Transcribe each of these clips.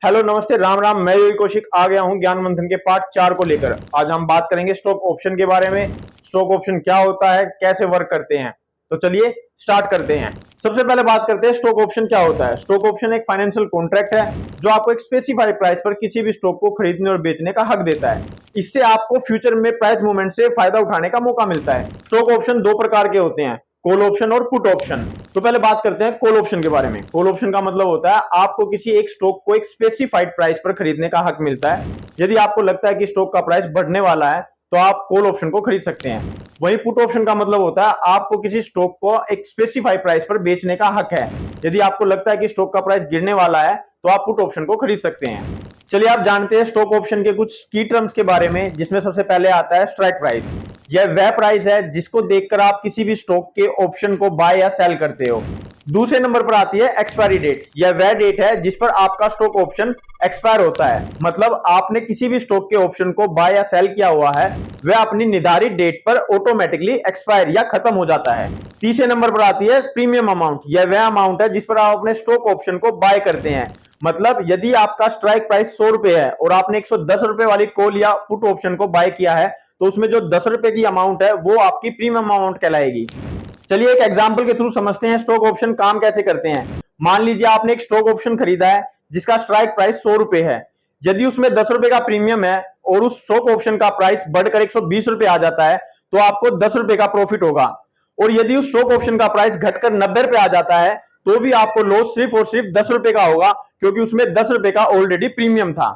Hello नमस्ते राम राम। मैं योगी कौशिक आ गया हूं ज्ञान मंथन के पार्ट 4 को लेकर। आज हम बात करेंगे स्टॉक ऑप्शन के बारे में। स्टॉक ऑप्शन क्या होता है, कैसे वर्क करते हैं, तो चलिए स्टार्ट करते हैं। सबसे पहले बात करते हैं स्टॉक ऑप्शन क्या होता है। स्टॉक ऑप्शन एक फाइनेंशियल कॉन्ट्रैक्ट है जो आपको एक स्पेसिफाइड प्राइस पर किसी भी स्टॉक को खरीदने और बेचने का हक देता है। इससे आपको फ्यूचर में प्राइस मूवमेंट से फायदा उठाने का मौका मिलता है। स्टॉक ऑप्शन दो प्रकार के होते हैं, कॉल ऑप्शन और पुट ऑप्शन। तो पहले बात करते हैं कॉल ऑप्शन के बारे में। कॉल ऑप्शन का मतलब होता है आपको किसी एक स्टॉक को एक स्पेसिफाइड प्राइस पर खरीदने का हक मिलता है। यदि आपको लगता है कि स्टॉक का प्राइस बढ़ने वाला है तो आप कॉल ऑप्शन को खरीद सकते हैं। वहीं पुट ऑप्शन का मतलब होता है आपको किसी स्टॉक को एक स्पेसिफाइड प्राइस पर बेचने का हक है। यदि आपको लगता है कि स्टॉक का प्राइस गिरने वाला है तो आप पुट ऑप्शन को खरीद सकते हैं। चलिए आप जानते हैं स्टॉक ऑप्शन के कुछ की टर्म्स के बारे में, जिसमें सबसे पहले आता है स्ट्राइक प्राइस। यह वह प्राइस है जिसको देखकर आप किसी भी स्टॉक के ऑप्शन को बाय या सेल करते हो। दूसरे नंबर पर आती है एक्सपायरी डेट। यह वह डेट है जिस पर आपका स्टॉक ऑप्शन एक्सपायर होता है, मतलब आपने किसी भी स्टॉक के ऑप्शन को बाय या सेल किया हुआ है, वह अपनी निर्धारित डेट पर ऑटोमेटिकली एक्सपायर या खत्म हो जाता है। तीसरे नंबर पर आती है प्रीमियम अमाउंट। यह वह अमाउंट है जिस पर आप अपने स्टॉक ऑप्शन को बाय करते हैं। मतलब यदि आपका स्ट्राइक प्राइस 100 रुपए है और आपने 110 रुपए वाली कॉल या पुट ऑप्शन को बाय किया है, तो उसमें जो 10 रुपए की अमाउंट है वो आपकी प्रीमियम अमाउंट कहलाएगी। चलिए एक एग्जांपल के थ्रू समझते हैं स्टॉक ऑप्शन काम कैसे करते हैं। मान लीजिए आपने एक स्टॉक ऑप्शन खरीदा है जिसका स्ट्राइक प्राइस 100 रुपए है। यदि उसमें 10 रुपए का प्रीमियम है और उस स्टॉक ऑप्शन का प्राइस बढ़कर 120 रुपए आ जाता है तो आपको 10 रुपए का प्रॉफिट होगा। और यदि उस स्टॉक ऑप्शन का प्राइस घटकर 90 रुपए आ जाता है तो भी आपको लॉस सिर्फ और सिर्फ 10 रुपए का होगा, क्योंकि उसमें 10 रुपए का ऑलरेडी प्रीमियम था।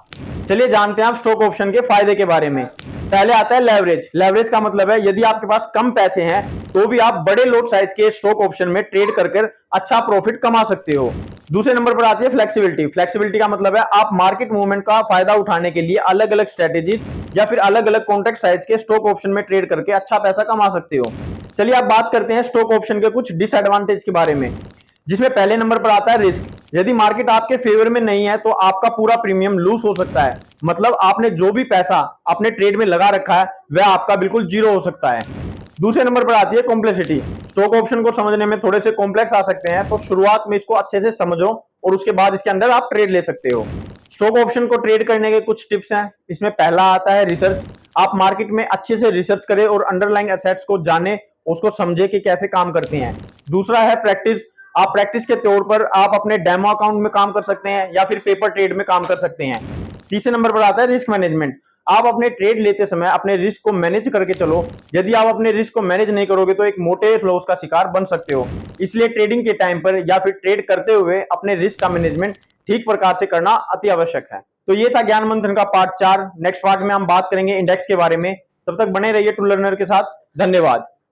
चलिए जानते हैं आप स्टॉक ऑप्शन के फायदे के बारे में। पहले आता है लेवरेज। लेवरेज का मतलब है यदि आपके पास कम पैसे हैं तो भी आप बड़े लॉट साइज के स्टॉक ऑप्शन में ट्रेड कर अच्छा प्रॉफिट कमा सकते हो। दूसरे नंबर पर आती है फ्लेक्सिबिलिटी। फ्लेक्सिबिलिटी का मतलब है आप मार्केट मूवमेंट का फायदा उठाने के लिए अलग अलग स्ट्रेटेजीज या फिर अलग अलग कॉन्ट्रैक्ट साइज के स्टॉक ऑप्शन में ट्रेड करके अच्छा पैसा कमा सकते हो। चलिए आप बात करते हैं स्टॉक ऑप्शन के कुछ डिसएडवांटेज के बारे में, जिसमें पहले नंबर पर आता है रिस्क। यदि मार्केट आपके फेवर में नहीं है तो आपका पूरा प्रीमियम लूज हो सकता है। मतलब आपने जो भी पैसा अपने ट्रेड में लगा रखा है वह आपका बिल्कुल जीरो हो सकता है। दूसरे नंबर पर आती है कॉम्प्लेक्सिटी। स्टॉक ऑप्शन को समझने में थोड़े से कॉम्प्लेक्स आ सकते हैं, तो शुरुआत में इसको अच्छे से समझो और उसके बाद इसके अंदर आप ट्रेड ले सकते हो। स्टॉक ऑप्शन को ट्रेड करने के कुछ टिप्स हैं। इसमें पहला आता है रिसर्च। आप मार्केट में अच्छे से रिसर्च करें और अंडरलाइंग एसेट्स को जाने, उसको समझे कि कैसे काम करते हैं। दूसरा है प्रैक्टिस। आप प्रैक्टिस के तौर पर आप अपने डेमो अकाउंट में काम कर सकते हैं या फिर पेपर ट्रेड में काम कर सकते हैं। तीसरे नंबर पर आता है रिस्क मैनेजमेंट। आप अपने ट्रेड लेते समय अपने रिस्क को मैनेज करके चलो। यदि आप अपने रिस्क को मैनेज नहीं करोगे तो एक मोटे लॉस का शिकार बन सकते हो। इसलिए ट्रेडिंग के टाइम पर या फिर ट्रेड करते हुए अपने रिस्क का मैनेजमेंट ठीक प्रकार से करना अति आवश्यक है। तो ये था ज्ञान मंथन का पार्ट 4। नेक्स्ट पार्ट में हम बात करेंगे इंडेक्स के बारे में। तब तक बने रहिए टू लर्नर के साथ। धन्यवाद।